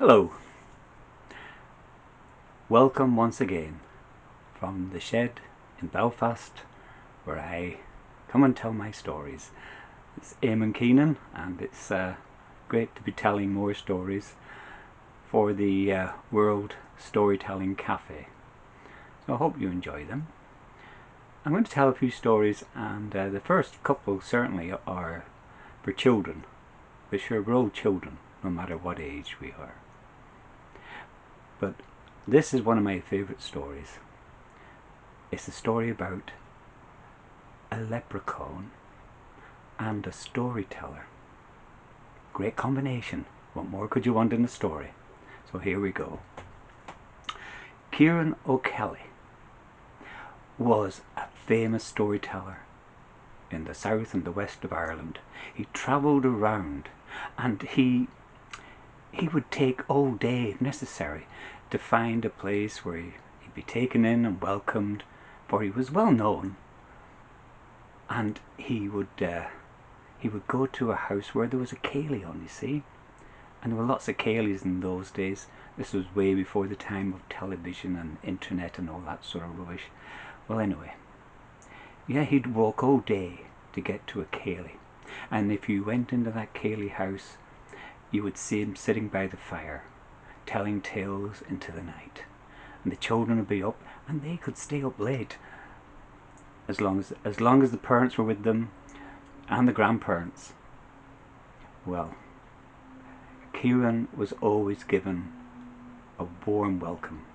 Hello, welcome once again from the shed in Belfast where I come and tell my stories. It's Eamonn Keenan, and it's great to be telling more stories for the World Storytelling Cafe. So I hope you enjoy them. I'm going to tell a few stories, and the first couple certainly are for children, but sure, we're all children no matter what age we are. But this is one of my favourite stories. It's a story about a leprechaun and a storyteller. Great combination. What more could you want in a story? So here we go. Kieran O'Kelly was a famous storyteller in the south and the west of Ireland. He travelled around, and he would take all day if necessary to find a place where he'd be taken in and welcomed, for he was well known. And he would go to a house where there was a ceilidh on, you see, and there were lots of ceilidhs in those days. This was way before the time of television and internet and all that sort of rubbish. Well, anyway, yeah, he'd walk all day to get to a ceilidh, and if you went into that ceilidh house, you would see him sitting by the fire, telling tales into the night. And the children would be up, and they could stay up late, as long as the parents were with them, and the grandparents. Well, Kieran was always given a warm welcome.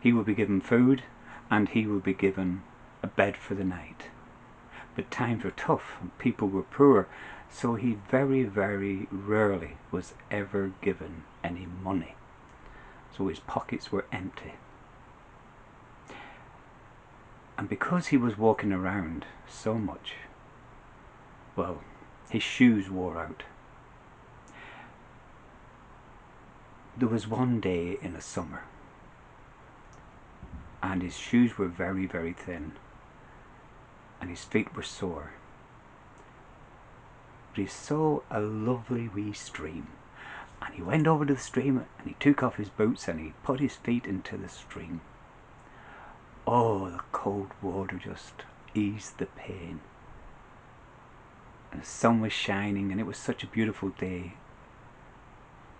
He would be given food, and he would be given a bed for the night. But times were tough, and people were poor, so he very, very rarely was ever given any money. So his pockets were empty. And because he was walking around so much, well, his shoes wore out. There was one day in the summer, and his shoes were very, very thin, and his feet were sore. But he saw a lovely wee stream, and he went over to the stream, and he took off his boots, and he put his feet into the stream. Oh, the cold water just eased the pain, and the sun was shining, and it was such a beautiful day.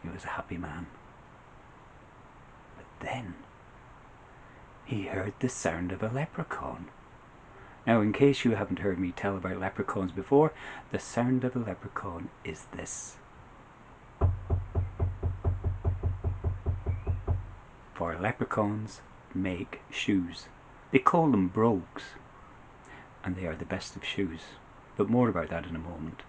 He was a happy man. But then he heard the sound of a leprechaun. Now, in case you haven't heard me tell about leprechauns before, the sound of a leprechaun is this. For leprechauns make shoes. They call them brogues, and they are the best of shoes. But more about that in a moment.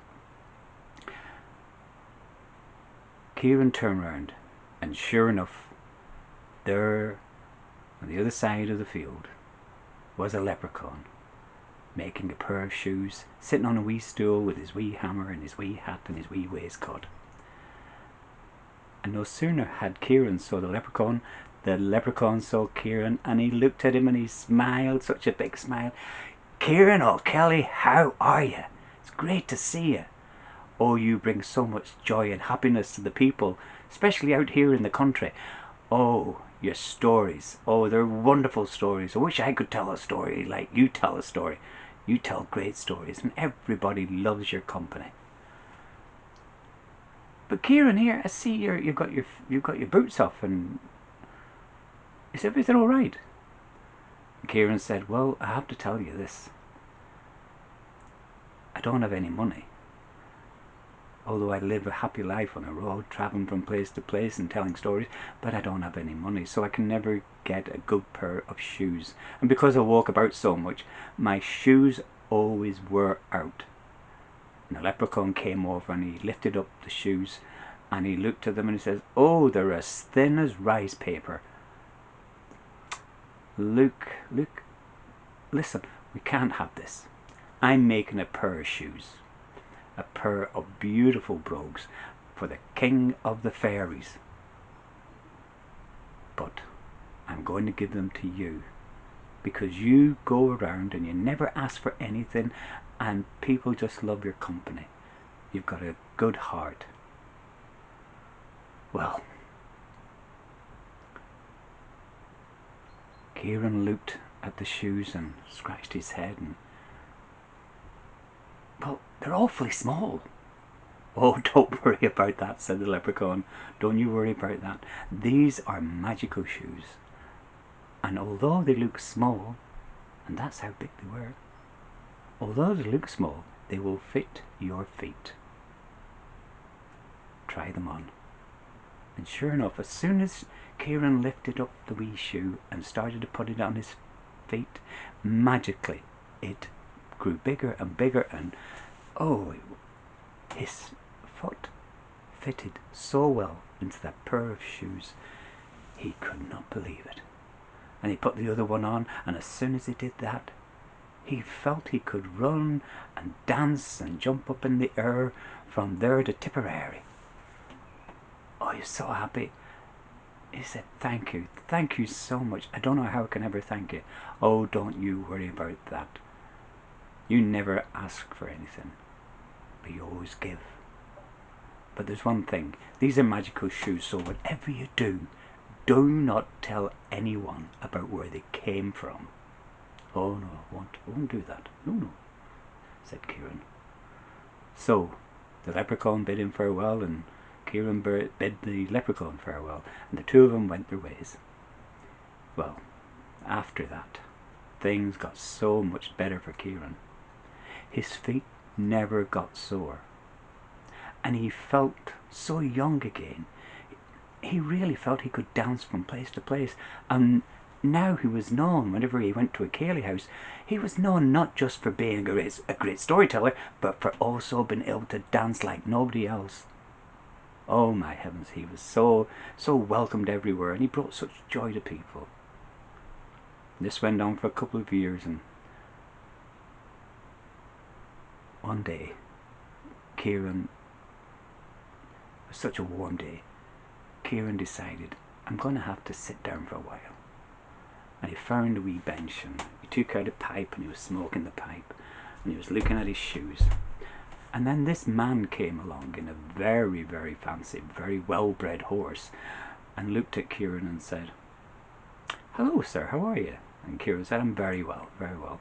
Kieran turned round, and sure enough, there on the other side of the field was a leprechaun, making a pair of shoes, sitting on a wee stool with his wee hammer and his wee hat and his wee waistcoat. And no sooner had Kieran saw the leprechaun saw Kieran, and he looked at him and he smiled, such a big smile. "Kieran O'Kelly, how are you? It's great to see you. Oh, you bring so much joy and happiness to the people, especially out here in the country. Oh, your stories, oh, they're wonderful stories. I wish I could tell a story like you tell a story. You tell great stories, and everybody loves your company. But Kieran, here, I see you've got your boots off, and is everything all right?" And Kieran said, "Well, I have to tell you this. I don't have any money. Although I live a happy life on the road, travelling from place to place and telling stories, but I don't have any money, so I can never get a good pair of shoes. And because I walk about so much, my shoes always wear out." And the leprechaun came over, and he lifted up the shoes, and he looked at them, and he says, "Oh, they're as thin as rice paper. Look, listen, we can't have this. I'm making a pair of shoes, a pair of beautiful brogues for the king of the fairies. But I'm going to give them to you, because you go around and you never ask for anything, and people just love your company. You've got a good heart." Well, Kieran looked at the shoes and scratched his head and, well, they're awfully small. Oh, don't worry about that, said the leprechaun. Don't you worry about that. These are magical shoes. And although they look small, and that's how big they were, although they look small, they will fit your feet. Try them on. And sure enough, as soon as Kieran lifted up the wee shoe and started to put it on his feet, magically it grew bigger and bigger, and oh, his foot fitted so well into that pair of shoes, he could not believe it. And he put the other one on, and as soon as he did that, he felt he could run and dance and jump up in the air from there to Tipperary. Oh, he was so happy. He said, thank you so much. I don't know how I can ever thank you. Oh, don't you worry about that. You never ask for anything, but you always give. But there's one thing, these are magical shoes, so whatever you do not tell anyone about where they came from. Oh no, I won't do that. No, said Kieran. So the leprechaun bid him farewell, and Kieran bid the leprechaun farewell, and the two of them went their ways. Well, after that, things got so much better for Kieran. His feet never got sore, and he felt so young again. He really felt he could dance from place to place, and now he was known whenever he went to a ceilidh house. He was known not just for being a great storyteller, but for also being able to dance like nobody else. Oh my heavens, he was so welcomed everywhere, and he brought such joy to people. This went on for a couple of years, and one day, Kieran, it was such a warm day, Kieran decided, I'm going to have to sit down for a while. And he found a wee bench, and he took out a pipe, and he was smoking the pipe, and he was looking at his shoes. And then this man came along in a very, very fancy, very well-bred horse, and looked at Kieran and said, hello sir, how are you? And Kieran said, I'm very well, very well.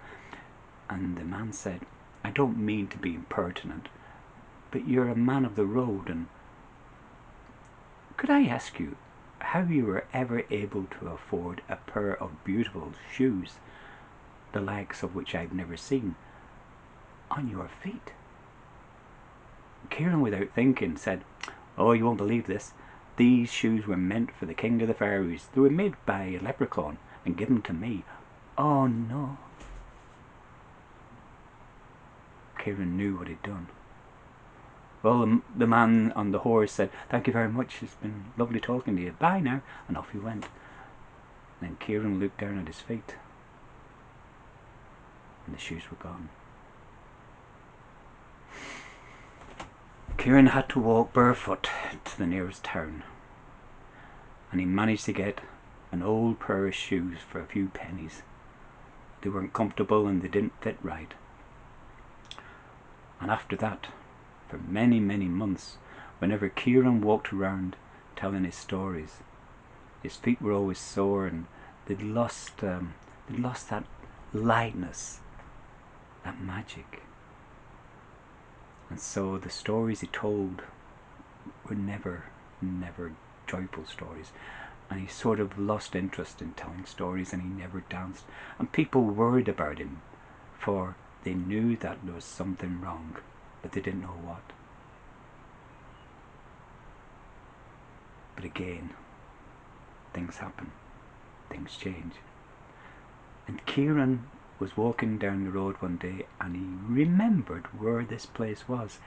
And the man said, I don't mean to be impertinent, but you're a man of the road, and could I ask you how you were ever able to afford a pair of beautiful shoes, the likes of which I've never seen, on your feet? Kieran, without thinking, said, oh, you won't believe this. These shoes were meant for the king of the fairies. They were made by a leprechaun and given to me. Oh no. Kieran knew what he'd done. Well, the man on the horse said, thank you very much, it's been lovely talking to you, bye now, and off he went. Then Kieran looked down at his feet, and the shoes were gone. Kieran had to walk barefoot to the nearest town, and he managed to get an old pair of shoes for a few pennies. They weren't comfortable and they didn't fit right. And after that, for many, many months, whenever Kieran walked around telling his stories, his feet were always sore, and they'd lost that lightness, that magic. And so the stories he told were never joyful stories, and he sort of lost interest in telling stories, and he never danced, and people worried about him, for they knew that there was something wrong, but they didn't know what. But again, things happen, things change. And Kieran was walking down the road one day, and he remembered where this place was.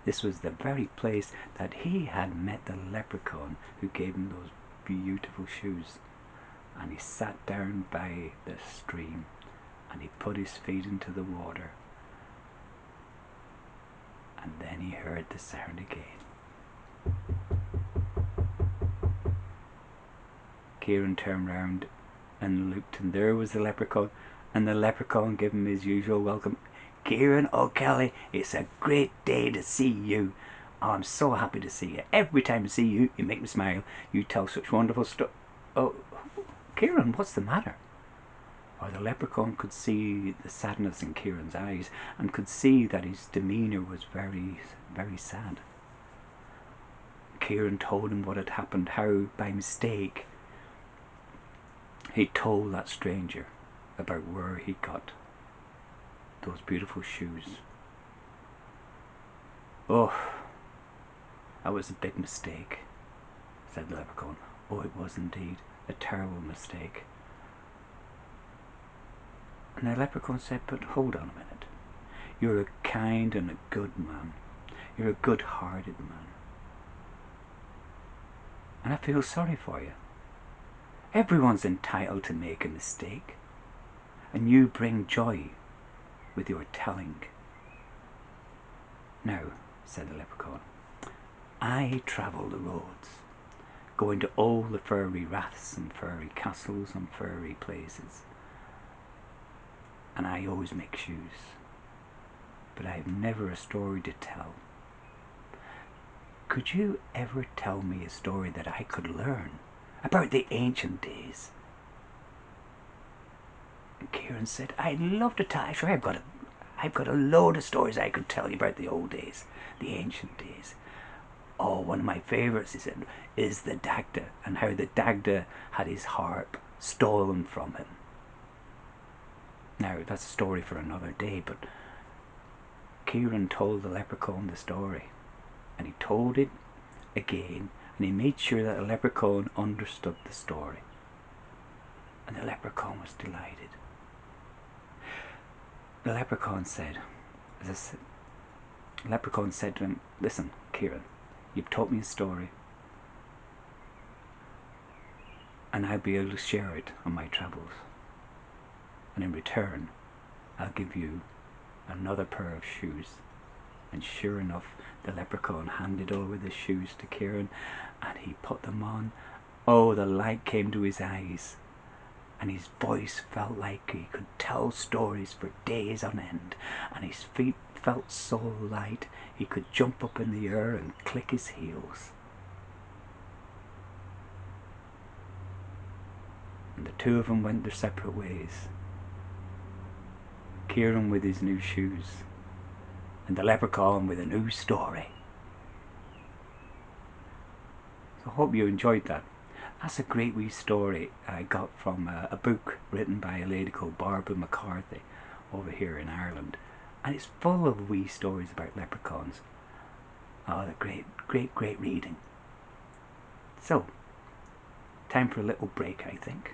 This was the very place that he had met the leprechaun who gave him those beautiful shoes. And he sat down by the stream, and he put his feet into the water, and then he heard the sound again. Kieran turned round and looked, and there was the leprechaun, and the leprechaun gave him his usual welcome. Kieran O'Kelly, it's a great day to see you. Oh, I'm so happy to see you. Every time I see you, you make me smile. You tell such wonderful stuff. Oh, Kieran, what's the matter? Or the leprechaun could see the sadness in Kieran's eyes and could see that his demeanour was very, very sad. Kieran told him what had happened, how by mistake he told that stranger about where he got those beautiful shoes. Oh, that was a big mistake, said the leprechaun. Oh, it was indeed a terrible mistake. And the leprechaun said, but hold on a minute. You're a kind and a good man. You're a good-hearted man. And I feel sorry for you. Everyone's entitled to make a mistake. And you bring joy with your telling. Now, said the leprechaun, I travel the roads, going to all the fairy raths and fairy castles and fairy places. And I always make shoes. But I have never a story to tell. Could you ever tell me a story that I could learn about the ancient days? And Kieran said, I'd love to tell. Sure, I've got a load of stories I could tell you about the old days, the ancient days. Oh, one of my favourites, he said, is the Dagda, and how the Dagda had his harp stolen from him. Now, that's a story for another day, but Kieran told the leprechaun the story. And he told it again, and he made sure that the leprechaun understood the story. And the leprechaun was delighted. The leprechaun said, to him, listen, Kieran, you've taught me a story, and I'll be able to share it on my travels. And in return, I'll give you another pair of shoes. And sure enough, the leprechaun handed over the shoes to Kieran, and he put them on. Oh, the light came to his eyes, and his voice felt like he could tell stories for days on end, and his feet felt so light he could jump up in the air and click his heels. And the two of them went their separate ways. Kieran with his new shoes, and the leprechaun with a new story. So I hope you enjoyed that. That's a great wee story I got from a book written by a lady called Barbara McCarthy over here in Ireland. And it's full of wee stories about leprechauns. Oh, they're great reading. So, time for a little break, I think.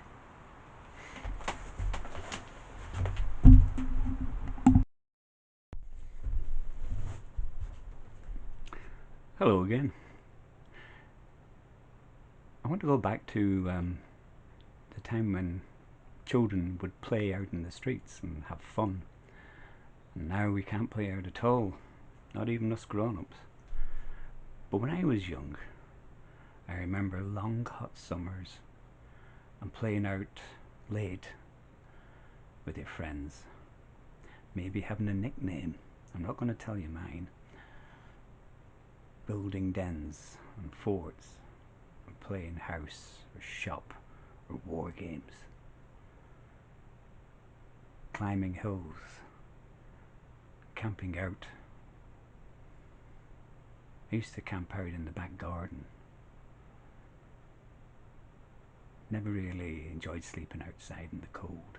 Hello again. I want to go back to the time when children would play out in the streets and have fun. And now we can't play out at all, not even us grown-ups. But when I was young, I remember long hot summers and playing out late with your friends. Maybe having a nickname. I'm not going to tell you mine. Building dens and forts and playing house or shop or war games. Climbing hills, camping out. I used to camp out in the back garden. Never really enjoyed sleeping outside in the cold,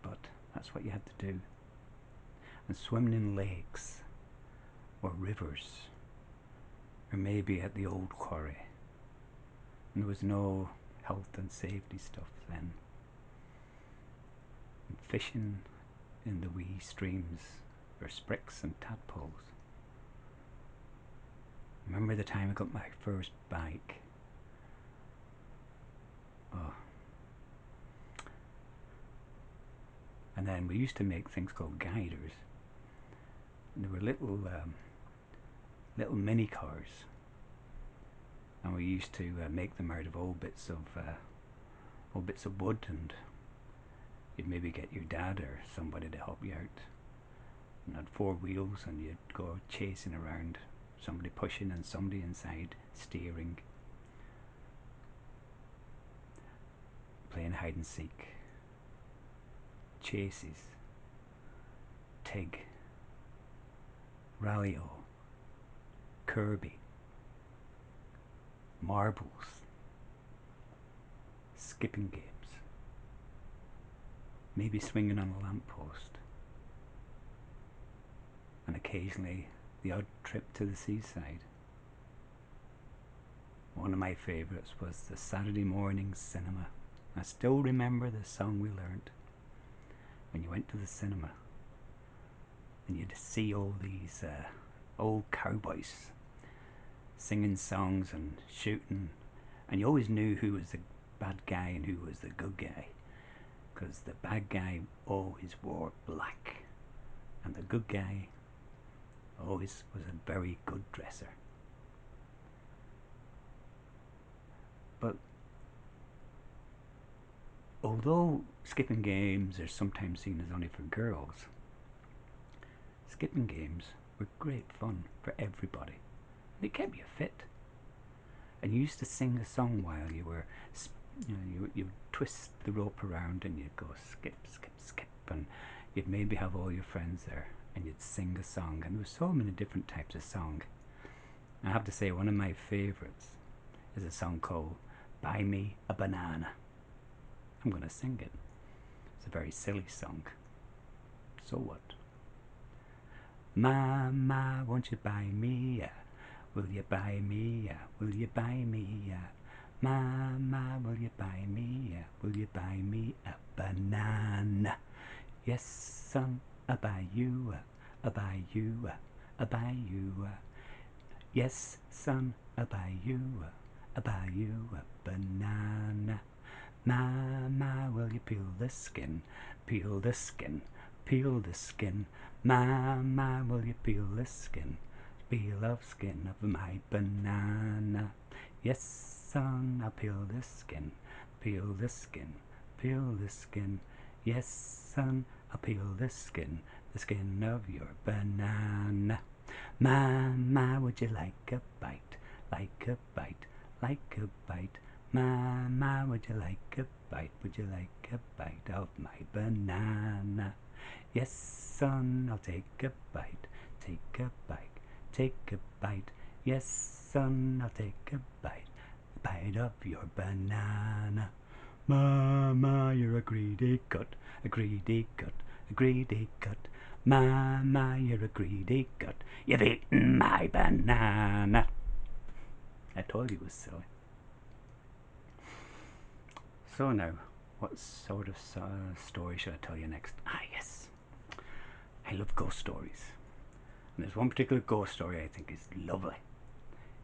but that's what you had to do. And swimming in lakes or rivers, or maybe at the old quarry. And there was no health and safety stuff then. And fishing in the wee streams for spricks and tadpoles. Remember the time I got my first bike. Oh. And then we used to make things called guiders. And they were little mini cars. And we used to make them out of old bits of wood, and you'd maybe get your dad or somebody to help you out. And had 4 wheels, and you'd go chasing around, somebody pushing and somebody inside steering, playing hide and seek. chases, Tig, Rallyo, Kirby, marbles, skipping games, maybe swinging on a lamppost, and occasionally the odd trip to the seaside. One of my favourites was the Saturday morning cinema. I still remember the song we learnt when you went to the cinema, and you'd see all these old cowboys singing songs and shooting, and you always knew who was the bad guy and who was the good guy, because the bad guy always wore black and the good guy always was a very good dresser. But although skipping games are sometimes seen as only for girls, skipping games were great fun for everybody. They kept you fit, and you used to sing a song while you were, you twist the rope around and you'd go skip, skip, skip, and you'd maybe have all your friends there and you'd sing a song, and there were so many different types of song. I have to say one of my favourites is a song called Buy Me a Banana. I'm going to sing it. It's a very silly song. So what? Mama, won't you buy me a, will you buy me a, will you buy me a, Mama, will you buy me a, will you buy me a banana? Yes, son, I'll buy you a, I'll buy you a, I'll buy you a. Yes, son, I'll buy you a, I'll buy you a banana. Mama, will you peel the skin, peel the skin, peel the skin? Mama, will you peel the skin, peel off skin of my banana? Yes, son, I'll peel the skin, peel the skin, peel the skin. Yes, son, I'll peel the skin of your banana. Mama, would you like a bite, like a bite, like a bite? Mama, would you like a bite, would you like a bite of my banana? Yes, son, I'll take a bite, take a bite, take a bite. Yes, son, I'll take a bite of your banana. Mama, you're a greedy gut, a greedy gut, a greedy gut. Mama, you're a greedy gut, you've eaten my banana. I told you it was silly. So now, what sort of story should I tell you next? Ah yes, I love ghost stories. And there's one particular ghost story I think is lovely,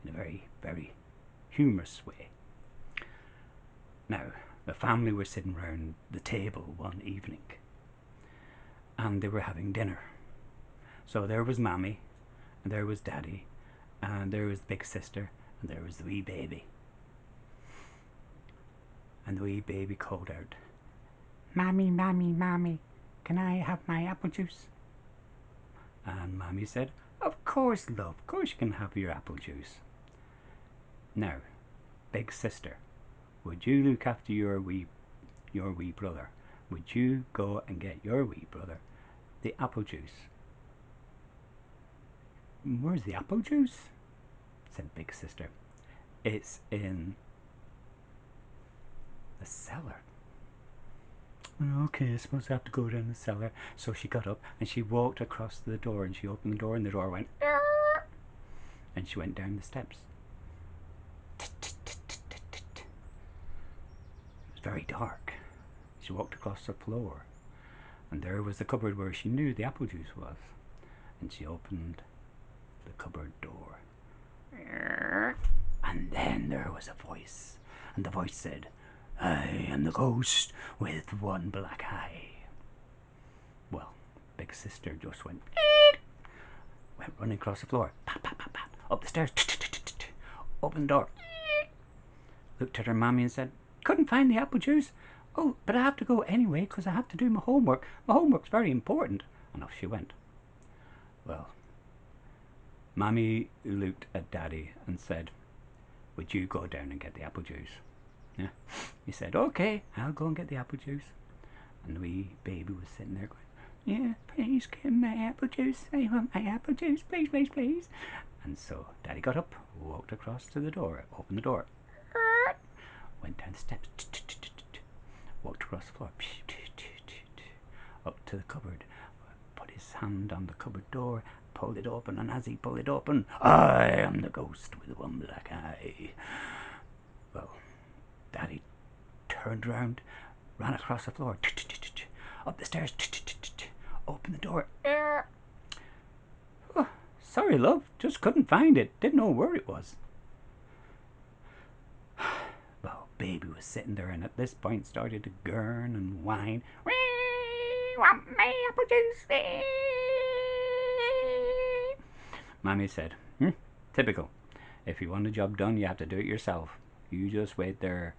in a very, very humorous way. Now, the family were sitting round the table one evening, and they were having dinner. So there was Mammy, and there was Daddy, and there was the big sister, and there was the wee baby. And the wee baby called out, "Mammy, Mammy, Mammy, can I have my apple juice?" And Mammy said, "Of course, love, of course you can have your apple juice." Now, big sister, would you look after your wee brother? Would you go and get your wee brother the apple juice? "Where's the apple juice?" said big sister. "It's in the cellar." "Okay, I suppose I have to go down the cellar." So she got up and she walked across the door, and she opened the door, and the door went "Arr!" and she went down the steps. It was very dark. She walked across the floor, and there was the cupboard where she knew the apple juice was, and she opened the cupboard door. And then there was a voice, and the voice said, "I am the ghost with one black eye." Well, big sister just went running across the floor, pat, pat, pat, pat, up the stairs, opened the door, looked at her Mammy and said, "Couldn't find the apple juice. Oh, but I have to go anyway because I have to do my homework. My homework's very important." And off she went. Well, Mammy looked at Daddy and said, "Would you go down and get the apple juice?" Yeah. He said, "Okay, I'll go and get the apple juice." And the wee baby was sitting there going, "Yeah, please give me apple juice. I want my apple juice, please, please, please." And so Daddy got up, walked across to the door, opened the door, went down the steps, walked across the floor, up to the cupboard, put his hand on the cupboard door, pulled it open, and as he pulled it open, "I am the ghost with one black eye." Well, Daddy turned round, ran across the floor, up the stairs, opened the door. "Oh, sorry, love, just couldn't find it. Didn't know where it was." Well, baby was sitting there, and at this point started to gurn and whine. "Wee, want my apple juice, wee." Mammy said, "Typical. If you want a job done, you have to do it yourself. You just wait there.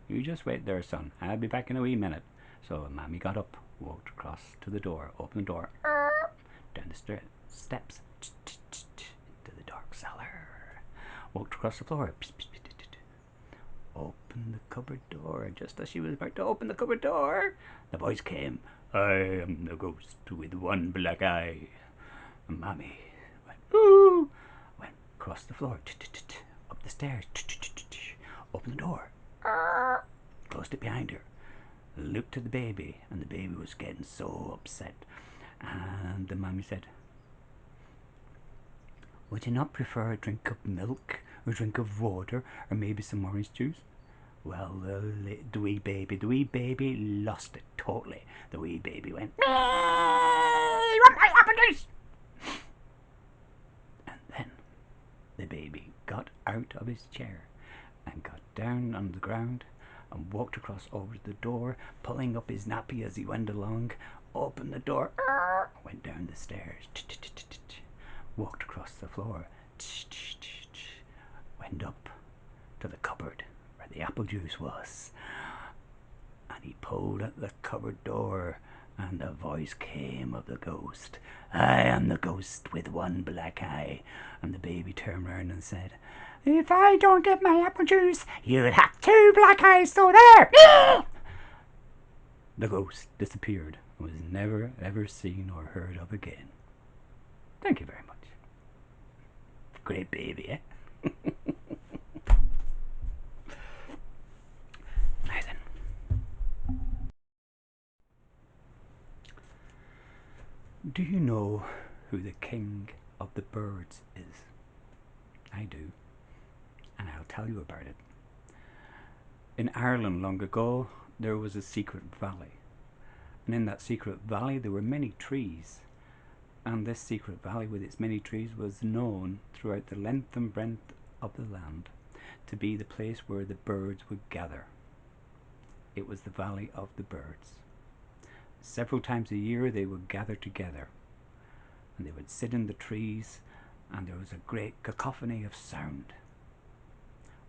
You just wait there, son. I'll be back in a wee minute." So Mammy got up, walked across to the door, opened the door, down the steps, into the dark cellar, walked across the floor, opened the cupboard door. Just as she was about to open the cupboard door, the voice came, "I am the ghost with one black eye." And Mammy went, "Ooh!" Went across the floor, up the stairs, opened the door, closed it behind her, looked at the baby, and the baby was getting so upset. And the Mammy said, "Would you not prefer a drink of milk, or a drink of water, or maybe some orange juice?" Well, the wee baby lost it totally. The wee baby went, "Me, want my apple juice." And then the baby got out of his chair and got down on the ground and walked across over to the door, pulling up his nappy as he went along, opened the door, went down the stairs, walked across the floor, went up to the cupboard where the apple juice was, and he pulled at the cupboard door, and the voice came of the ghost, "I am the ghost with one black eye." And the baby turned round and said, "If I don't get my apple juice, you'll have two black eyes, so there." The ghost disappeared and was never ever seen or heard of again. Thank you very much. Great baby, eh? Now then. Do you know who the king of the birds is? I do, and I'll tell you about it. In Ireland long ago, there was a secret valley, and in that secret valley there were many trees, and this secret valley with its many trees was known throughout the length and breadth of the land to be the place where the birds would gather. It was the Valley of the Birds. Several times a year they would gather together, and they would sit in the trees, and there was a great cacophony of sound.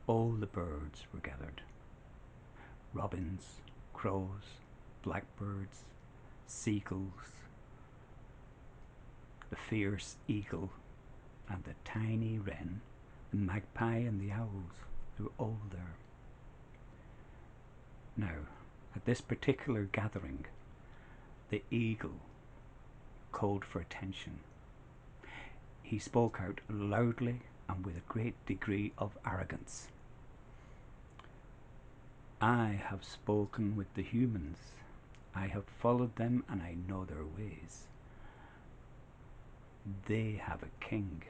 All the birds were gathered. Robins, crows, blackbirds, seagulls, the fierce eagle, and the tiny wren, the magpie and the owls. They were all there. Now, at this particular gathering, the eagle called for attention. He spoke out loudly and with a great degree of arrogance. "I have spoken with the humans. I have followed them and I know their ways. They have a king,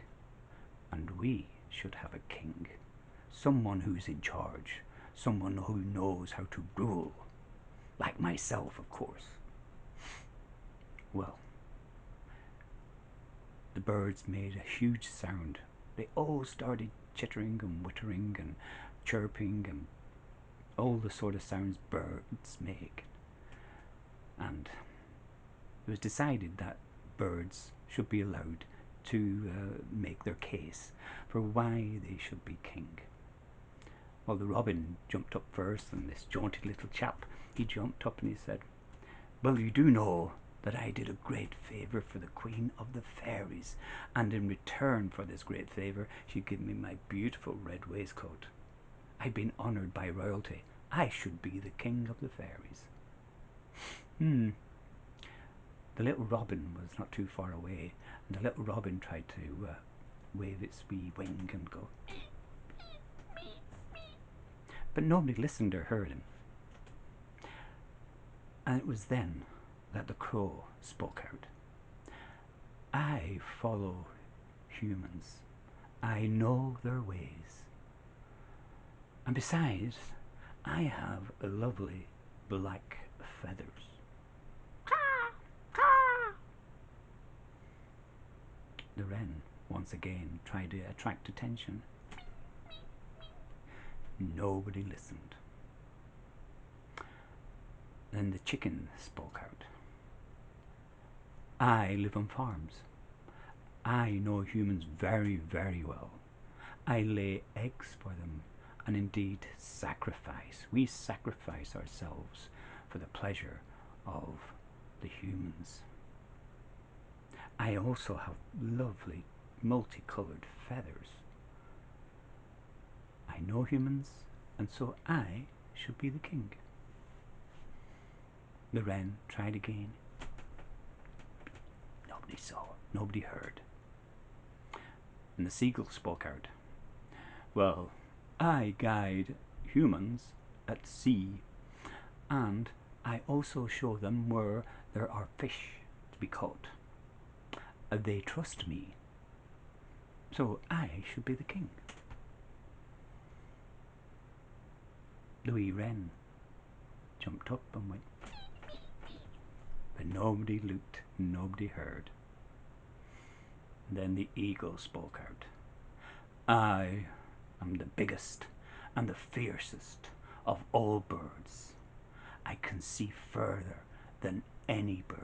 and we should have a king. Someone who's in charge, someone who knows how to rule. Like myself, of course." Well, the birds made a huge sound. They all started chittering and wittering and chirping and all the sort of sounds birds make. And it was decided that birds should be allowed to make their case for why they should be king. Well, the robin jumped up first, and this jaunty little chap, he jumped up and he said, "Well, you do know that I did a great favour for the Queen of the Fairies, and in return for this great favour she gave me my beautiful red waistcoat. I've been honoured by royalty. I should be the King of the Fairies." The little robin was not too far away, and the little robin tried to wave its wee wing and go, but nobody listened or heard him. And it was then that the crow spoke out. I follow humans. I know their ways. And besides, I have lovely black feathers. The wren once again tried to attract attention. Nobody listened. Then the chicken spoke out. I live on farms. I know humans very, very well. I lay eggs for them, and indeed sacrifice. We sacrifice ourselves for the pleasure of the humans. I also have lovely multicolored feathers. I know humans, and so I should be the king. The wren tried again. Nobody saw, nobody heard. And the seagull spoke out. Well, I guide humans at sea, and I also show them where there are fish to be caught. They trust me, so I should be the king. The wee wren jumped up and went, but nobody looked, nobody heard. And then the eagle spoke out. I am the biggest and the fiercest of all birds. I can see further than any bird.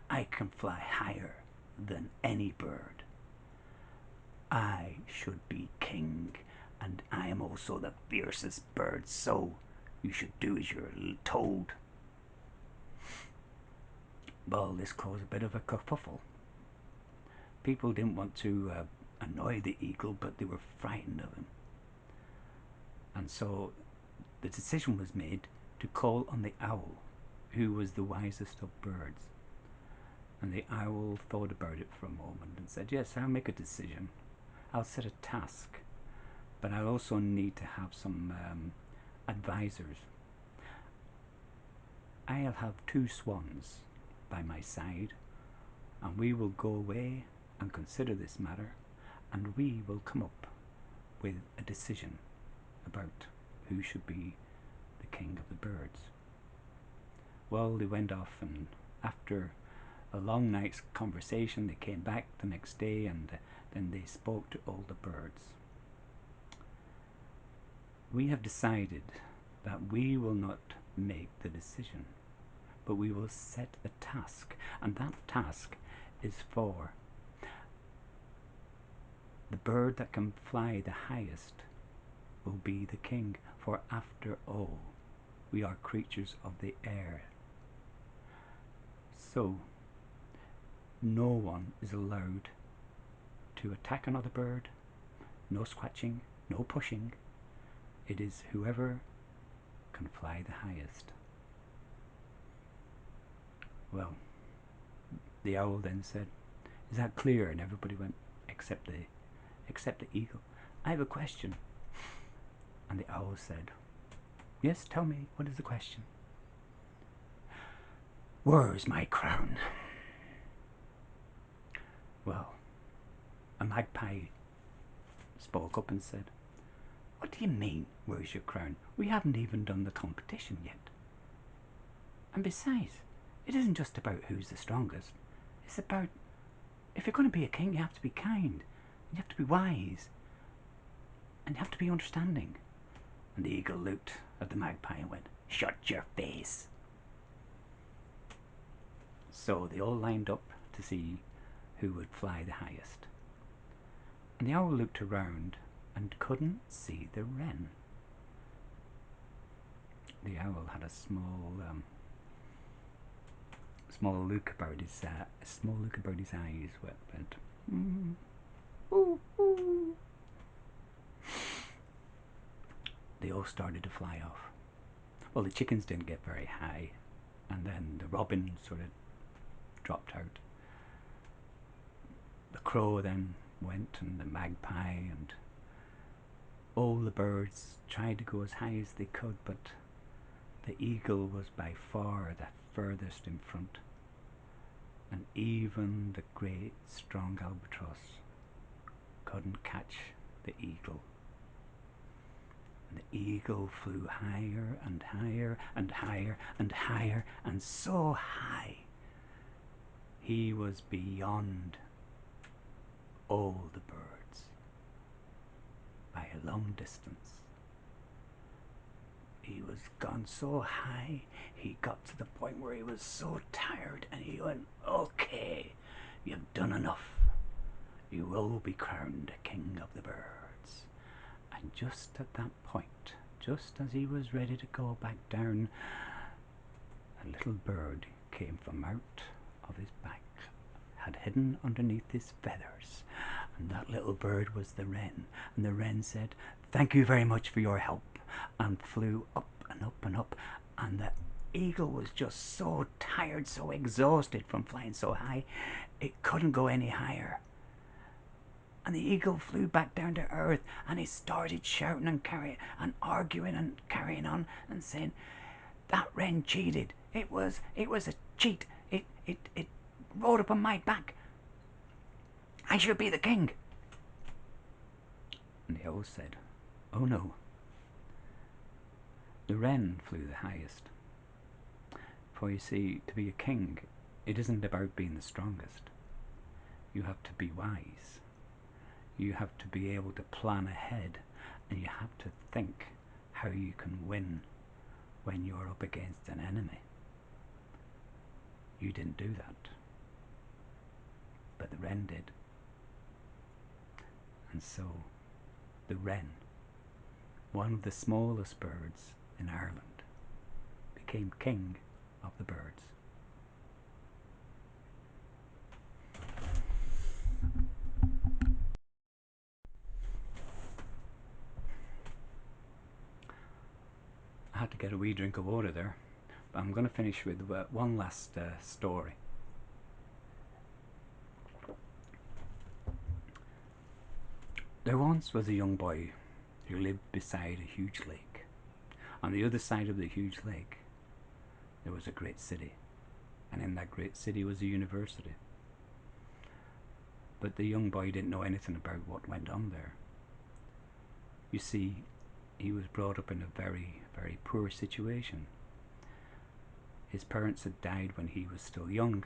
I can fly higher than any bird. I should be king, and I am also the fiercest bird, so you should do as you're told. Well, this caused a bit of a kerfuffle. People didn't want to annoy the eagle, but they were frightened of him. And so the decision was made to call on the owl, who was the wisest of birds. And the owl thought about it for a moment and said, yes, I'll make a decision. I'll set a task, but I'll also need to have some advisors. I'll have 2 swans by my side, and we will go away and consider this matter, and we will come up with a decision about who should be the king of the birds. Well, they went off, and after a long night's conversation, they came back the next day, and then they spoke to all the birds. We have decided that we will not make the decision, but we will set a task, and that task is for the bird that can fly the highest will be the king, for after all, we are creatures of the air. So, no one is allowed to attack another bird, no scratching, no pushing. It is whoever can fly the highest. Well, the owl then said, is that clear? And everybody went, except the eagle. I have a question. And the owl said, yes, tell me, what is the question? Where is my crown? Well, a magpie spoke up and said, what do you mean, where's your crown? We haven't even done the competition yet. And besides, it isn't just about who's the strongest. It's about, if you're going to be a king, you have to be kind. You have to be wise. And you have to be understanding. And the eagle looked at the magpie and went, shut your face. So they all lined up to see who would fly the highest. And the owl looked around and couldn't see the wren. The owl had a small look about his eyes. Went, ooh, ooh. They all started to fly off. Well, the chickens didn't get very high, And then the robin sort of dropped out. The crow then went, and the magpie, and all the birds tried to go as high as they could, but the eagle was by far the furthest in front. And even the great strong albatross couldn't catch the eagle. And the eagle flew higher and higher and higher and higher, and so high he was beyond all the birds by a long distance. He was gone so high, he got to the point where he was so tired, and he went, "Okay, you've done enough. You will be crowned king of the birds." And just at that point, just as he was ready to go back down, a little bird came from out of his back, had hidden underneath his feathers, and that little bird was the wren. And the wren said, "Thank you very much for your help," and flew up and up and up. And the eagle was just so tired, so exhausted from flying so high, it couldn't go any higher. And the eagle flew back down to earth, and he started shouting and arguing and carrying on and saying, "That wren cheated. It was a cheat. It rode up on my back. I should be the king." And the owl said, "Oh no. The wren flew the highest. For you see, to be a king, it isn't about being the strongest. You have to be wise. You have to be able to plan ahead, and you have to think how you can win when you're up against an enemy. You didn't do that, but the wren did." And so the wren, one of the smallest birds in Ireland, became king of the birds. I had to get a wee drink of water there, but I'm going to finish with one last story. There once was a young boy who lived beside a huge lake. On the other side of the huge lake, there was a great city, and in that great city was a university. But the young boy didn't know anything about what went on there. You see, he was brought up in a very, very poor situation. His parents had died when he was still young,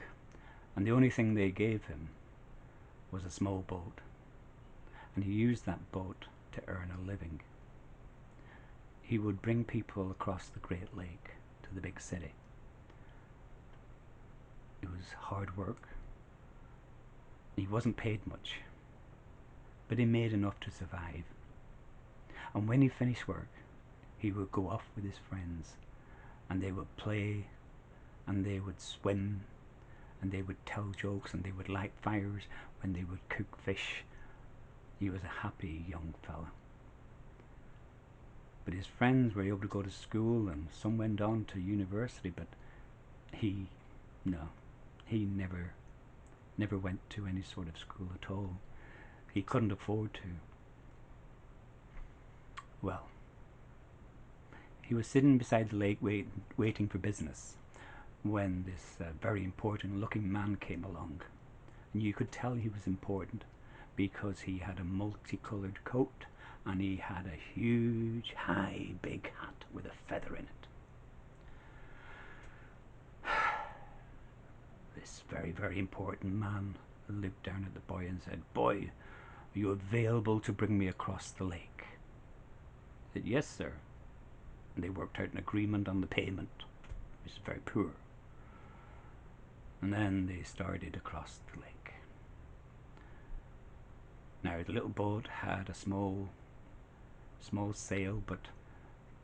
and the only thing they gave him was a small boat, and he used that boat to earn a living. He would bring people across the Great Lake to the big city. It was hard work. He wasn't paid much, but he made enough to survive. And when he finished work, he would go off with his friends, and they would play, and they would swim, and they would tell jokes, and they would light fires when they would cook fish. He was a happy young fella. But his friends were able to go to school, and some went on to university, but he never went to any sort of school at all. He couldn't afford to. Well, he was sitting beside the lake waiting for business when this very important looking man came along. And you could tell he was important because he had a multicolored coat, and he had a huge, high, big hat with a feather in it. This very, very important man looked down at the boy and said, "Boy, are you available to bring me across the lake?" He said, "Yes, sir." And they worked out an agreement on the payment, which is very poor. And then they started across the lake. Now the little boat had a small sail, but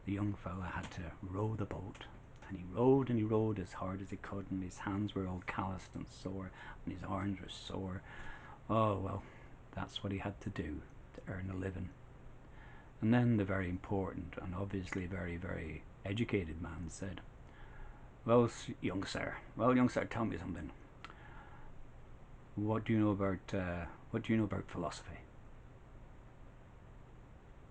the young fella had to row the boat. And he rowed as hard as he could, and his hands were all calloused and sore, and his arms were sore. Oh well, that's what he had to do to earn a living. And then the very important and obviously very, very educated man said, Well, young sir. Well, young sir, tell me something. What do you know about philosophy?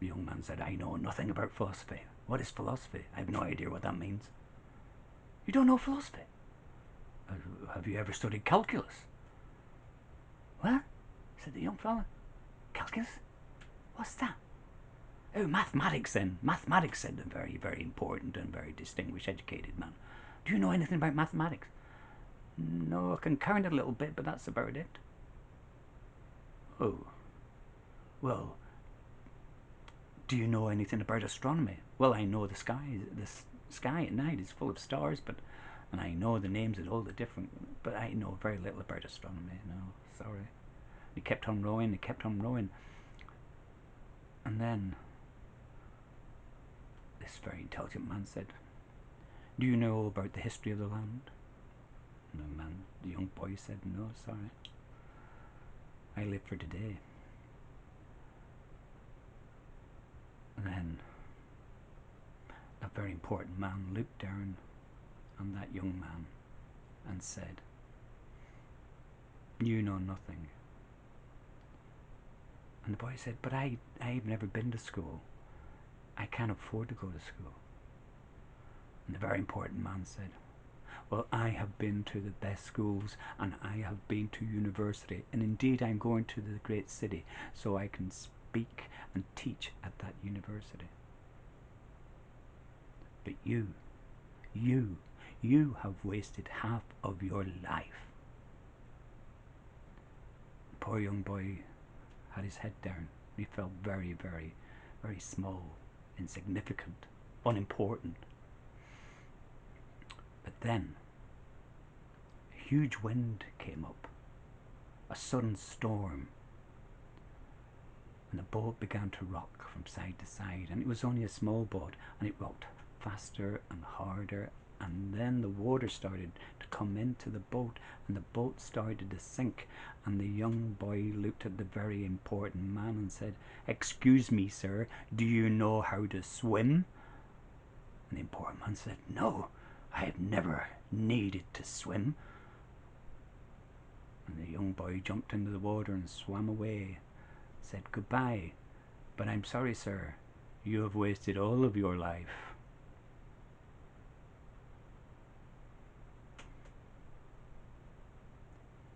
The young man said, I know nothing about philosophy. What is philosophy? I have no idea what that means. You don't know philosophy? Have you ever studied calculus? What? Said the young fella. Calculus? What's that? Oh, mathematics then. Mathematics, said the very, very important and very distinguished educated man. Do you know anything about mathematics? No, I can count a little bit, but that's about it. Oh. Well, do you know anything about astronomy? Well, I know the sky at night is full of stars, and I know the names of all the different, but I know very little about astronomy. No, sorry. He kept on rowing, and then this very intelligent man said, do you know about the history of the land? And the young boy said, no, sorry. I live for today. And then a very important man looked down on that young man and said, you know nothing. And the boy said, but I've never been to school. I can't afford to go to school. And the very important man said, well, I have been to the best schools and I have been to university, and indeed I'm going to the great city so I can speak and teach at that university. But you have wasted half of your life. The poor young boy had his head down. He felt very, very, very small, insignificant, unimportant. But then a huge wind came up, a sudden storm, and the boat began to rock from side to side, and it was only a small boat, and it rocked faster and harder, and then the water started to come into the boat, and the boat started to sink, and the young boy looked at the very important man and said, excuse me, sir, do you know how to swim? And the important man said, no, I have never needed to swim. And the young boy jumped into the water and swam away, said goodbye, but I'm sorry, sir, you have wasted all of your life.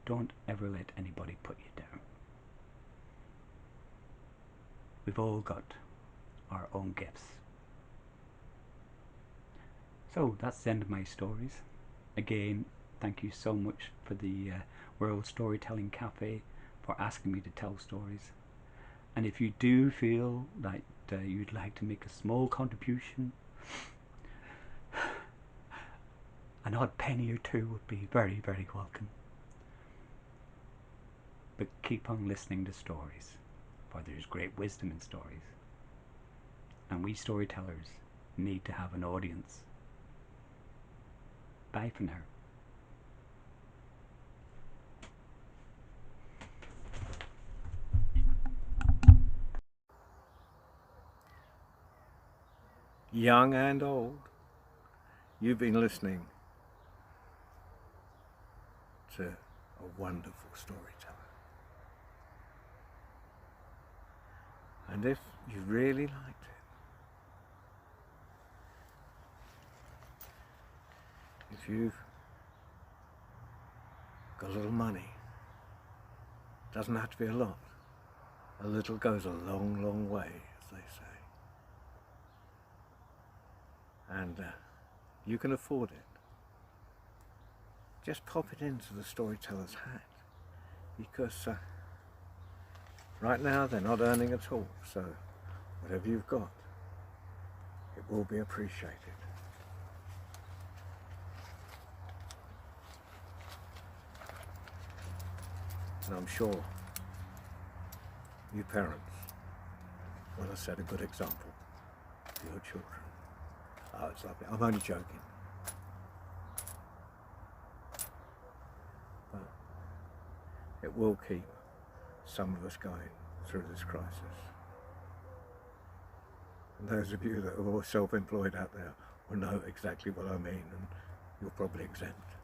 Don't ever let anybody put you down. We've all got our own gifts. So that's the end of my stories. Again, thank you so much for the World Storytelling Cafe for asking me to tell stories. And if you do feel that you'd like to make a small contribution, an odd penny or two would be very, very welcome. But keep on listening to stories, for there's great wisdom in stories. And we storytellers need to have an audience. Bye for now. Young and old, you've been listening to a wonderful storyteller. And if you really liked it, if you've got a little money, doesn't have to be a lot, a little goes a long, long way, as they say. And you can afford it. Just pop it into the storyteller's hat, because right now they're not earning at all, so whatever you've got, it will be appreciated. And I'm sure you parents will have set a good example for your children. Oh, it's lovely. I'm only joking. But it will keep some of us going through this crisis. And those of you that are all self-employed out there will know exactly what I mean. And you're probably exempt.